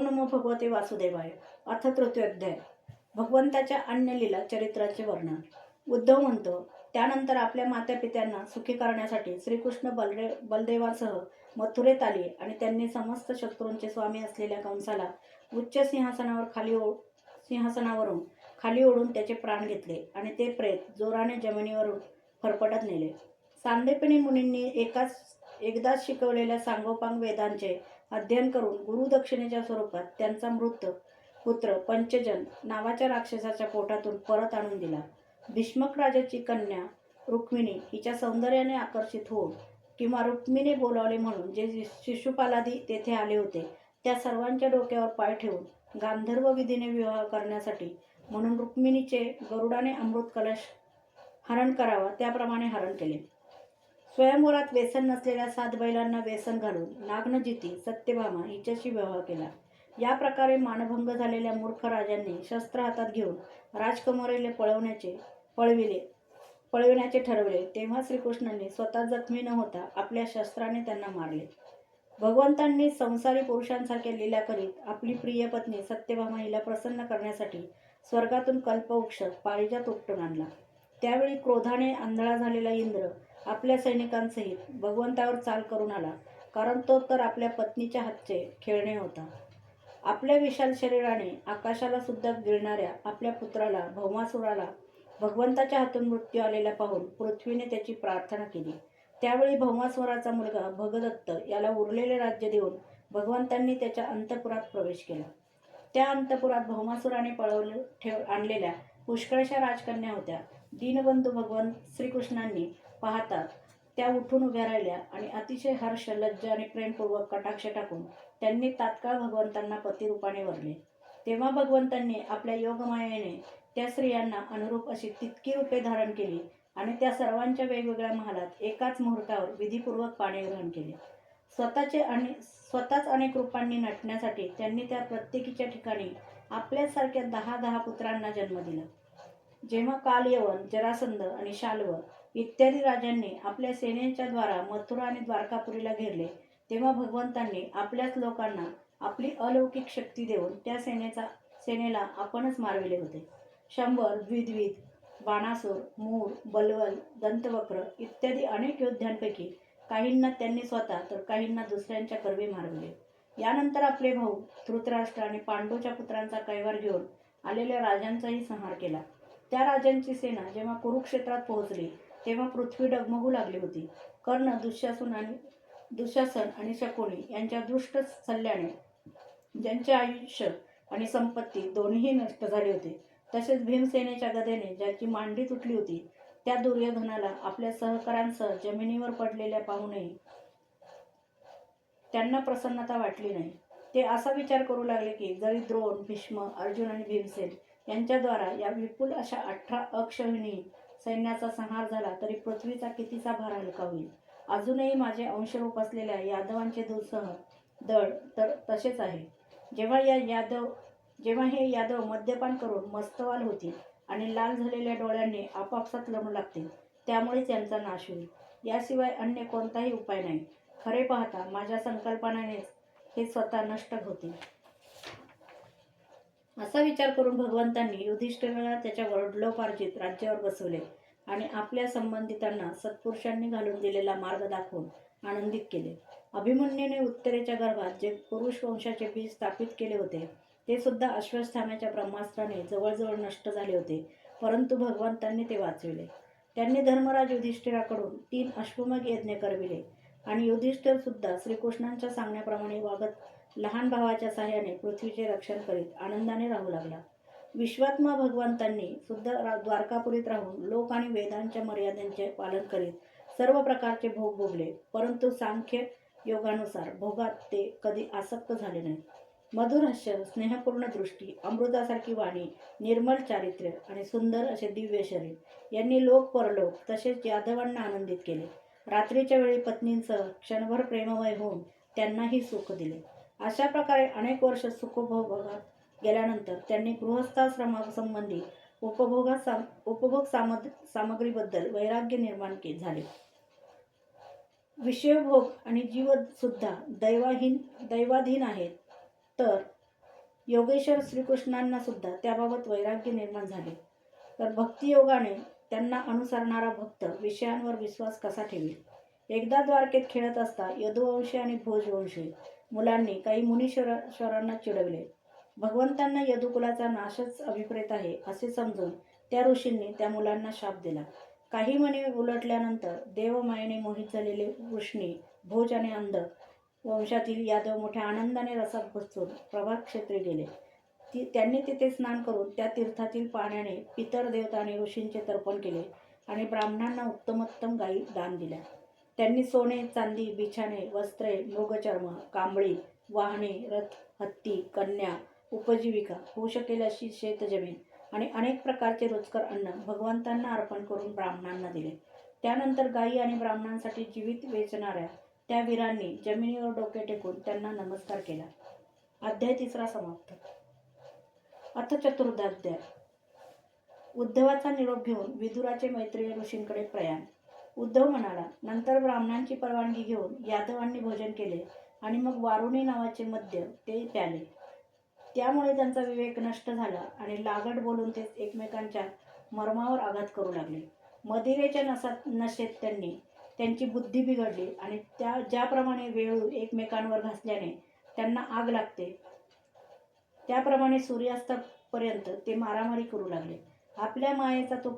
ओम नमो भगवते वासुदेवाय. अथ तृतीय अध्याय. भगवंताच्या अन्य लीला चरित्राचे वर्णन. उद्धव म्हणतो, त्यानंतर आपल्या मातापित्यांना सुखी करण्यासाठी श्रीकृष्ण बलदेवासह मथुरेत आले आणि त्यांनी समस्त शत्रूंचे स्वामी असलेल्या कंसाला उच्च सिंहासनावरून खाली ओढून त्याचे प्राण घेतले आणि ते प्रेत जोराने जमिनीवरून फरफटत नेले. सांदीपनी मुनींनी एकदाच शिकवलेल्या सांगोपांग वेदांचे अध्ययन करून गुरुदक्षिणेच्या स्वरूपात त्यांचा मृत पुत्र पंचजन नावाच्या राक्षसाच्या पोटातून परत आणून दिला. भीष्मक राजाची कन्या रुक्मिणी हिच्या सौंदर्याने आकर्षित होऊन किंवा रुक्मिणी बोलावले म्हणून जे शिशुपालादी तेथे आले होते त्या सर्वांच्या डोक्यावर पाय ठेवून गांधर्व विधीने विवाह करण्यासाठी म्हणून रुक्मिणीचे गरुडाने अमृत कलश हरण करावा त्याप्रमाणे हरण केले. स्वयंवरात व्यसन नसलेल्या 7 बैलांना व्यसन घालून नागनजिती सत्यभामा हिच्याशी विवाह केला. या प्रकारे मानभंग झालेल्या मूर्ख राजांनी शस्त्र हातात घेऊन राजकुमारीला पळविण्याचे ठरवले. तेव्हा श्रीकृष्णांनी स्वतः जखमी न होता आपल्या शस्त्राने त्यांना मारले. भगवंतांनी संसारी पुरुषांसारख्या लीला करीत आपली प्रिय पत्नी सत्यभामा हिला प्रसन्न करण्यासाठी स्वर्गातून कल्पवृक्ष पारिजात उपटून आणला. त्यावेळी क्रोधाने आंधळा झालेला इंद्र आपल्या सैनिकांसहित भगवंतावर चाल करून आला, कारण तो तर आपल्या पत्नीच्या हातचे खेळणे होता. आपल्या विशाल शरीराने आकाशाला सुद्धा गिळणाऱ्या आपल्या पुत्राला भौमासुराला भगवंताच्या हातून मृत्यू आलेला पाहून पृथ्वीने त्याची प्रार्थना केली. त्यावेळी भौमासुराचा मुलगा भगदत्त याला उरलेले राज्य देऊन भगवंतांनी त्याच्या अंतपुरात प्रवेश केला. त्या अंतपुरात भौमासुराने आणलेल्या पुष्कळशा राजकन्या होत्या. दीनबंधू भगवान श्रीकृष्णांनी पाहतात त्या उठून उभ्या राहिल्या आणि अतिशय हर्ष, लज्जा आणि प्रेमपूर्वक कटाक्ष टाकून त्यांनी तात्काळ भगवंतांना पतिरूपाने वरले. तेव्हा भगवंतांनी आपल्या योगमायेने त्या स्त्रियांना अनुरूप अशी तितकी रूपे धारण केली आणि त्या सर्वांच्या वेगवेगळ्या महालात एकाच मुहूर्तावर विधीपूर्वक पाणी ग्रहण केले. स्वतःच अनेक रूपांनी नटण्यासाठी त्यांनी त्या प्रत्येकीच्या ठिकाणी आपल्यासारख्या 10 पुत्रांना जन्म दिला. जेव्हा कालयवन, जरासंध आणि शाल्व इत्यादी राजांनी आपल्या सेनेच्या द्वारा मथुरा आणि द्वारकापुरीला घेरले, तेव्हा भगवंतांनी आपल्याच लोकांना आपली अलौकिक शक्ती देऊन त्या सेनेला आपणच मारविले होते. शंबर, द्विद्विध, बाणासूर, मूर, बलवल, दंतवक्र इत्यादी अनेक योद्ध्यांपैकी काहींना त्यांनी स्वतः तर काहींना दुसऱ्यांच्या करवी मारविले. यानंतर आपले भाऊ धृतराष्ट्र आणि पांडूच्या पुत्रांचा कैवार घेऊन आलेल्या राजांचाही संहार केला. त्या राजांची सेना जेव्हा कुरुक्षेत्रात पोहोचली तेव्हा पृथ्वी डगमगू लागली होती. कर्ण, दुःशासन आणि शकुनी यांच्या दुष्ट सल्ल्याने ज्यांचे आयुष्य आणि संपत्ती दोन्हीही नष्ट झाले होते, तसेच भीमसेनेच्या गदेने ज्याची मांडी तुटली होती त्या दुर्योधनाला आपल्या सहकाऱ्यांसह जमिनीवर पडलेल्या पाहूनही त्यांना प्रसन्नता वाटली नाही. ते असा विचार करू लागले की जरी द्रोण, भीष्म, अर्जुन आणि भीमसेन यांच्याद्वारा या विपुल अशा 18 अक्षौहिणी सैन्याचा संहार झाला तरी पृथ्वीचा कितीचा भार हलका होईल. अजूनही माझे अंशरूप असलेल्या यादवांचे दळ तर तसेच आहे. जेव्हा हे यादव मद्यपान करून मस्तवाल होतील आणि लाल झालेल्या डोळ्यांनी आपापसात लढू लागतील, त्यामुळेच यांचा नाश होईल. याशिवाय अन्य कोणताही उपाय नाही. खरे पाहता माझ्या संकल्पनानेच हे स्वतः नष्ट होतील. असा विचार करून भगवंतांनी युधिष्ठिराला त्याच्या वडिलोपार्जित राज्यावर बसवले आणि आपल्या संबंधितांना सत्पुरुषांनी घालून दिलेला मार्ग दाखवून आनंदित केले. अभिमन्यूने उत्तरेच्या गर्भात जे पुरुष वंशाचे बीज स्थापित केले होते ते सुद्धा अश्वत्थाम्याच्या ब्रह्मास्त्राने जवळजवळ नष्ट झाले होते, परंतु भगवंतांनी ते वाचविले. त्यांनी धर्मराज युधिष्ठिराकडून 3 अश्वमेध यज्ञ करविले आणि युधिष्ठिर सुद्धा श्रीकृष्णांच्या सांगण्याप्रमाणे वागत लहान भावाच्या साहाय्याने पृथ्वीचे रक्षण करीत आनंदाने राहू लागला. विश्वात्मा भगवंतांनी सुद्धा द्वारकापुरीत राहून लोक आणि वेदांच्या मर्यादांचे पालन करीत सर्व प्रकारचे भोग भोगले, परंतु सांख्य योगानुसार भोगात ते कधी आसक्त झाले नाही. मधुर हास्य, स्नेहपूर्ण दृष्टी, अमृतासारखी वाणी, निर्मल चारित्र्य आणि सुंदर असे दिव्य शरीर यांनी लोक परलोक तसेच यादवांना आनंदित केले. रात्रीच्या वेळी पत्नींसह क्षणभर प्रेममय होऊन त्यांनाही सुख दिले. अशा प्रकारे अनेक वर्ष सुखभोगात गेल्यानंतर त्यांनी गृहस्थाश्रमासंबंधी उपभोग सामग्रीबद्दल वैराग्य निर्माण झाले. विषयभोग आणि जीव सुद्धा दैवाधीन आहेत, तर योगेश्वर श्रीकृष्णांना सुद्धा त्याबाबत वैराग्य निर्माण झाले. तर भक्तियोगाने त्यांना अनुसरणारा भक्त विषयांवर विश्वास कसा ठेवेल? एकदा द्वारकेत खेळत असता यदुवंशी आणि भोजवंशी मुलांनी काही मुनीश्वरांना चिडवले. भगवंतांना यदुकुलाचा नाशच अभिप्रेत आहे असे समजून त्या ऋषींनी त्या मुलांना शाप दिला. काही मणी उलटल्यानंतर देवमायेने मोहित झालेले वृष्णी, भोज आणि अंध वंशातील यादव मोठ्या आनंदाने रसात घुसून प्रभात क्षेत्री गेले. त्यांनी तिथे स्नान करून त्या तीर्थातील पाण्याने पितर देवता आणि ऋषींचे तर्पण केले आणि ब्राह्मणांना उत्तमोत्तम गायी दान दिल्या. त्यांनी सोने, चांदी, बिछाणे, वस्त्रे, मृगचर्म, कांबळी, वाहने, रथ, हत्ती, कन्या, उपजीविका होऊ शकेल अशी शेतजमीन आणि अनेक प्रकारचे रुचकर अन्न भगवंतांना अर्पण करून ब्राह्मणांना दिले. त्यानंतर गायी आणि ब्राह्मणांसाठी जीवित वेचणाऱ्या त्या वीरांनी जमिनीवर डोके टेकून त्यांना नमस्कार केला. अध्याय 3 समाप्त. अथ चतुर्थाध्याय. उद्धवाचा निरोप घेऊन विदुराचे मैत्रेय ऋषींकडे प्रयाण. उद्धव म्हणाला, नंतर ब्राह्मणांची परवानगी घेऊन यादवांनी भोजन केले आणि मग वारुणी नावाचे मद्य ते प्याले. त्यामुळे त्यांचा विवेक नष्ट झाला आणि लागट बोलून ते एकमेकांच्या मर्मावर आघात करू लागले. मदिरेच्या नशेत त्यांची बुद्धी बिघडली आणि ज्याप्रमाणे वेळू एकमेकांवर घासल्याने त्यांना आग लागते त्याप्रमाणे सूर्यास्तापर्यंत ते मारामारी करू लागले. आपल्या मायेचा तो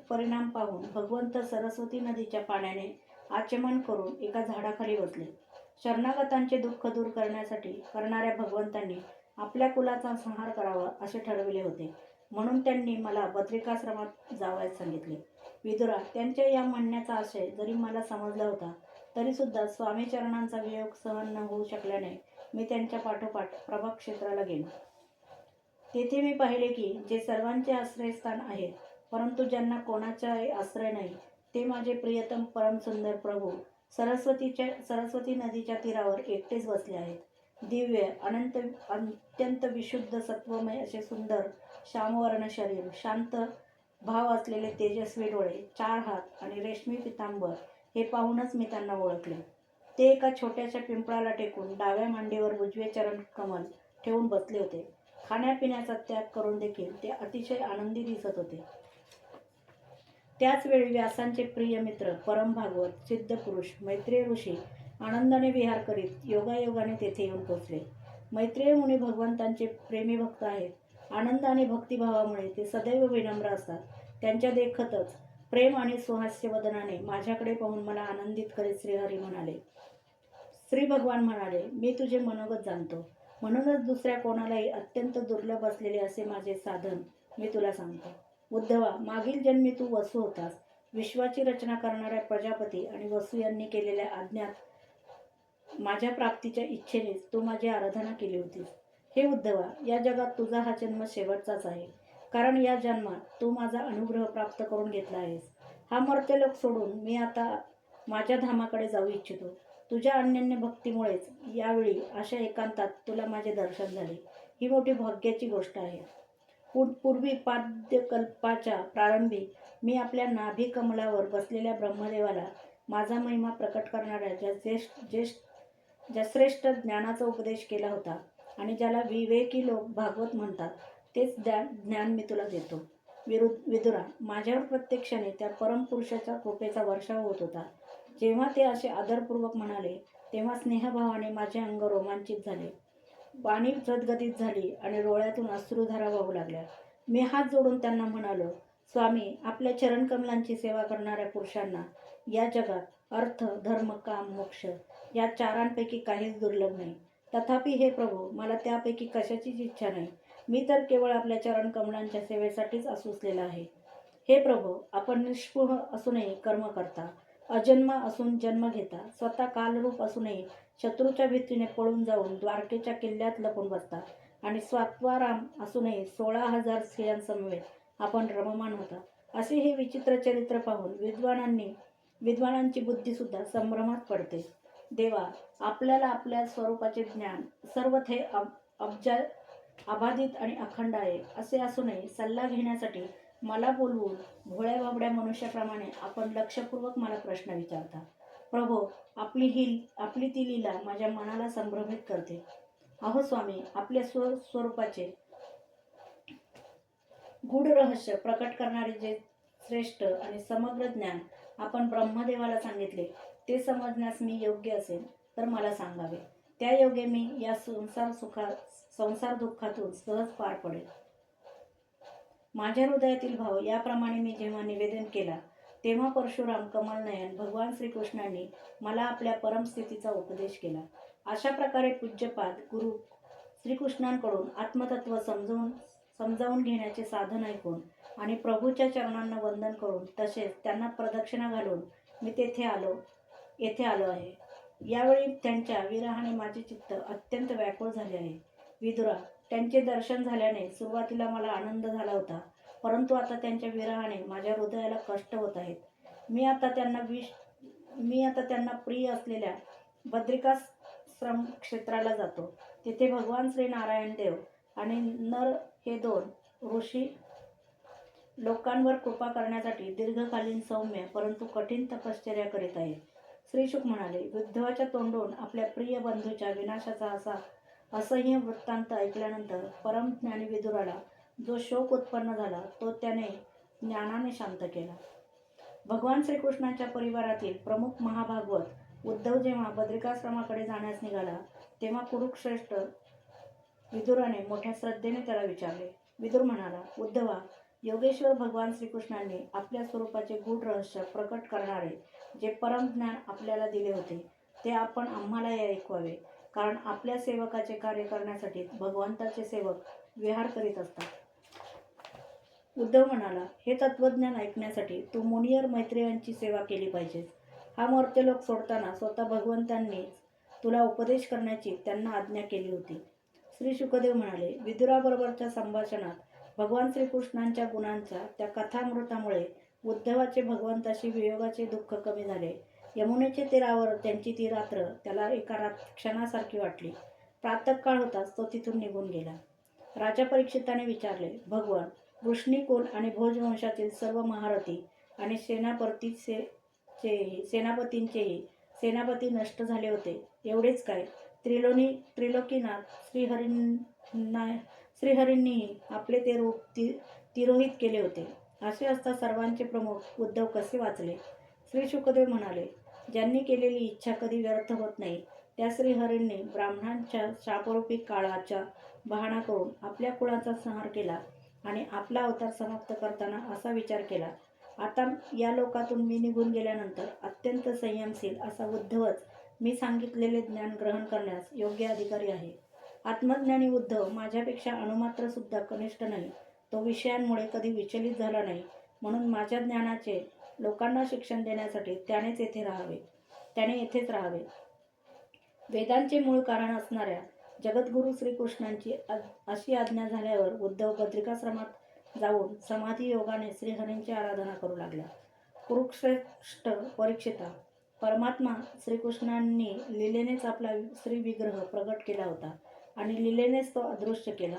परिणाम पाहून भगवंत सरस्वती नदीच्या पाण्याने आचमन करून एका झाडाखाली बसले. शरणागतांचे दुःख दूर करणाऱ्या भगवंतांनी आपल्या कुलाचा संहार करावा असे ठरविले होते, म्हणून त्यांनी मला बद्रिकाश्रमात जावयास सांगितले. विदुरा, त्यांच्या या म्हणण्याचा आशय जरी मला समजला होता तरी सुद्धा स्वामीचरणांचा वियोग सहन न होऊ शकल्याने मी त्यांच्या पाठोपाठ प्रभात क्षेत्राला गेलो. तेथे मी पाहिले की जे सर्वांचे आश्रयस्थान आहेत परंतु ज्यांना कोणाचाही आश्रय नाही ते माझे प्रियतम परमसुंदर प्रभू सरस्वती नदीच्या तीरावर एकटेच बसले आहेत. दिव्य अत्यंत विशुद्ध सत्वमय असे सुंदर श्यामवर्ण शरीर, शांत भाव असलेले तेजस्वी डोळे, 4 हात आणि रेशमी पितांबर हे पाहूनच मी त्यांना ओळखले. ते एका छोट्याशा पिंपळाला टेकून डाव्या मांडीवर उजवे चरण कमल ठेवून बसले होते. खाण्यापिण्याचा त्याग करून देखील ते अतिशय आनंदी दिसत होते. त्याच वेळी व्यासांचे प्रिय मित्र परम भागवत, सिद्ध पुरुष, मैत्रेय ऋषी आनंदाने विहार करीत योगायोगाने तेथे येऊन पोचले. मैत्रेय मुनी भगवंतांचे प्रेमी भक्त आहेत. आनंद आणि भक्तिभावामुळे ते सदैव विनम्र असतात. त्यांच्या देखतच प्रेम आणि सुहास्य वदनाने माझ्याकडे पाहून मला आनंदित करीत श्रीहरी म्हणाले. श्री भगवान म्हणाले, मी तुझे मनोगत जाणतो, म्हणूनच दुसऱ्या कोणालाही अत्यंत दुर्लभ असलेले असे माझे साधन मी तुला सांगतो. उद्धवा, मागील जन्मी तू वसू होतास. विश्वाची रचना करणाऱ्या प्रजापती आणि वसू यांनी केलेल्या अज्ञात माझ्या प्राप्तीच्या इच्छेनेच तू माझी आराधना केली होतीस. हे उद्धवा, या जगात तुझा हा जन्म शेवटचाच आहे, कारण या जन्मात तू माझा अनुग्रह प्राप्त करून घेतला आहेस. हा मर्त्यलोक सोडून मी आता माझ्या धामाकडे जाऊ इच्छितो. तुझ्या अनन्य भक्तीमुळेच यावेळी अशा एकांतात तुला माझे दर्शन झाले. ही मोठी भाग्याची गोष्ट आहे. पूर्वी पाद्यकल्पाच्या प्रारंभी मी आपल्या नाभी कमलावर बसलेल्या ब्रह्मदेवाला माझा महिमा प्रकट करणाऱ्या ज्या श्रेष्ठ ज्ञानाचा उपदेश केला होता आणि ज्याला विवेकी लोक भागवत म्हणतात तेच ज्ञान मी तुला देतो. विदुरा, माझ्यावर प्रत्यक्षाने त्या परमपुरुषाच्या कृपेचा वर्षाव होत होता. जेव्हा ते असे आदरपूर्वक म्हणाले तेव्हा स्नेहभावाने माझे अंग रोमांचित झाले, वाणी गदगदित झाली आणि डोळ्यातून अश्रुधारा वाहू लागल्या. मी हात जोडून त्यांना म्हणालो, स्वामी, आपल्या चरणकमलांची सेवा करणाऱ्या पुरुषांना या जगात अर्थ, धर्म, काम, मोक्ष या चारांपैकी काहीच दुर्लभ नाही. तथापि हे प्रभू, मला त्यापैकी कशाचीच इच्छा नाही. मी तर केवळ आपल्या चरणकमलांच्या सेवेसाठीच असूसलेला आहे. हे प्रभू, आपण निष्पुह असूनही कर्म करता, अजन्म असून जन्म घेता, स्वतः कालरूप असूनही शत्रूच्या भीतीने पळून जाऊन द्वारकेच्या किल्ल्यात लपून बसता आणि स्वात्वाराम असूनही 16,000 स्त्रियांसमवेत आपण रममाण होता. असे हे विचित्र चरित्र पाहून विद्वानांची बुद्धीसुद्धा संभ्रमात पडते. देवा, आपल्याला आपल्या स्वरूपाचे ज्ञान सर्वथे अबाधित आणि अखंड आहे असे असूनही सल्ला घेण्यासाठी मला बोलवून भोळ्या बाबड्या मनुष्याप्रमाणे आपण लक्षपूर्वक मला प्रश्न विचारता. प्रभो, आपली ती लीला माझ्या मनाला संभ्रमित करते. अहो स्वामी, आपल्या स्वरूपाचे गूढ रहस्य प्रकट करणारे जे श्रेष्ठ आणि समग्र ज्ञान आपण ब्रह्मदेवाला सांगितले ते समजण्यास मी योग्य असेल तर मला सांगावे. त्या योगे मी या संसार दुःखातून सहज पार पडेल. माझ्या हृदयातील भाव याप्रमाणे मी जेव्हा निवेदन केला तेव्हा परशुराम कमलनयन भगवान श्रीकृष्णांनी मला आपल्या परमस्थितीचा उपदेश केला. अशा प्रकारे पूज्यपाद गुरु श्रीकृष्णांकडून आत्मतत्व समजावून घेण्याचे साधन ऐकून आणि प्रभूच्या चरणांना वंदन करून तसेच त्यांना प्रदक्षिणा घालून मी येथे आलो आहे. यावेळी त्यांच्या विरहाने माझे चित्त अत्यंत व्याकुळ झाले आहे. विदुरा, त्यांचे दर्शन झाल्याने सुरुवातीला मला आनंद झाला होता, परंतु आता त्यांच्या विरहाने माझ्या हृदयाला कष्ट होत आहेत. मी आता त्यांना प्रिय असलेल्या बद्रिकाश्रम क्षेत्राला जातो. तेथे भगवान श्री नारायण देव आणि नर हे दोन ऋषी लोकांवर कृपा करण्यासाठी दीर्घकालीन सौम्य परंतु कठीण तपश्चर्या करीत आहेत. श्री शुक म्हणाले, उद्धवाच्या तोंडून आपल्या प्रिय बंधूच्या विनाशाचा असा असह्य वृत्तांत ऐकल्यानंतर परमज्ञानी विदुराला जो शोक उत्पन्न झाला तो त्याने ज्ञानाने शांत केला. भगवान श्रीकृष्णांच्या परिवारातील प्रमुख महाभागवत उद्धव जेव्हा बद्रिकाश्रमाकडे जाण्यास निघाला तेव्हा कुरुश्रेष्ठ विदुराने मोठ्या श्रद्धेने त्याला विचारले. विदुर म्हणाला, उद्धवा, योगेश्वर भगवान श्रीकृष्णांनी आपल्या स्वरूपाचे गूढ रहस्य प्रकट करणारे जे परम ज्ञान आपल्याला दिले होते ते आपण आम्हालाही ऐकवावे, कारण आपल्या सेवकाचे कार्य करण्यासाठी भगवंताचे सेवक विहार करीत असतात. उद्धव म्हणाला, हे तत्वज्ञान ऐकण्यासाठी तू मुनियर मैत्रेयांची सेवा केली पाहिजेस. हा मर्त्यलोक सोडताना स्वतः भगवंतांनी तुला उपदेश करण्याची त्यांना आज्ञा केली होती. श्री शुकदेव म्हणाले, विदुराबरोबरच्या संभाषणात भगवान श्रीकृष्णांच्या गुणांच्या त्या कथामृतामुळे उद्धवाचे भगवंताशी वियोगाचे दुःख कमी झाले. यमुनेचे तीरावर त्यांची ती रात्र त्याला एका क्षणासारखी वाटली. प्रातःकाळ होताच तो तिथून निघून गेला. राजा परीक्षिताने विचारले, भगवान, वृष्णिकुल आणि भोजवंशातील सर्व महारथी आणि सेनापती नष्ट झाले होते, एवढेच काय, त्रिलोकीनाथ श्रीहरींनीही आपले ते रूप तिरोहित केले होते. असे असता सर्वांचे प्रमुख उद्धव कसे वाचले? श्री शुकदेव म्हणाले, ज्यांनी केलेली इच्छा कधी व्यर्थ होत नाही त्या श्रीहरींनी ब्राह्मणांच्या शापरूपी काळाचा बहाणा करून आपल्या कुळाचा संहार केला आणि आपला अवतार समाप्त करताना असा विचार केला, आता या लोकातून मी निघून गेल्यानंतर अत्यंत संयमशील असा उद्धवच मी सांगितलेले ज्ञान ग्रहण करण्यास योग्य अधिकारी आहे. आत्मज्ञानी उद्धव माझ्यापेक्षा अणुमात्र सुद्धा कनिष्ठ नाही. तो विषयांमुळे कधी विचलित झाला नाही, म्हणून माझ्या ज्ञानाचे लोकांना शिक्षण देण्यासाठी त्याने येथेच राहावे. वेदांचे मूळ कारण असणाऱ्या जगद्गुरु श्रीकृष्णांची अशी आज्ञा झाल्यावर उद्धव बद्रिकाश्रमात जाऊन समाधी योगाने श्रीहरींची आराधना करू लागला. कुरुश्रेष्ठ परीक्षिता, परमात्मा श्रीकृष्णांनी लीलेनेच आपला श्रीविग्रह प्रगट केला होता आणि लीलेनेच तो अदृश्य केला.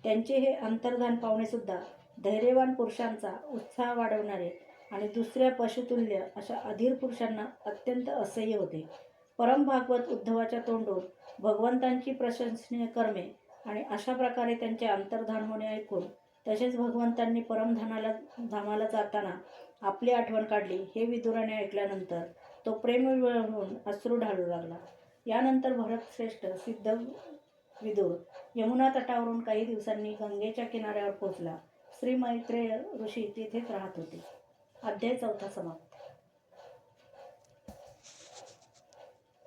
त्यांचे हे अंतर्धान पावणे सुद्धा धैर्यवान पुरुषांचा उत्साह वाढवणारे आणि दुसऱ्या पशुतुल्य अशा अधीर पुरुषांना अत्यंत असह्य होते. परम भागवत उद्धवाच्या तोंडून भगवंतांची प्रशंसनीय कर्मे आणि अशा प्रकारे त्यांचे अंतर्धान होणे ऐकून तसेच भगवंतांनी परमधामाला जाताना आपली आठवण काढली हे विदुराने ऐकल्यानंतर तो प्रेमविव्हळ होऊन अश्रू ढाळू लागला. यानंतर भरतश्रेष्ठ सिद्ध विदुर यमुना तटावरून काही दिवसांनी गंगेच्या किनाऱ्यावर पोहोचला. श्री मैत्रेय ऋषी तिथेच राहत होते. अध्याय 4 समाप्त.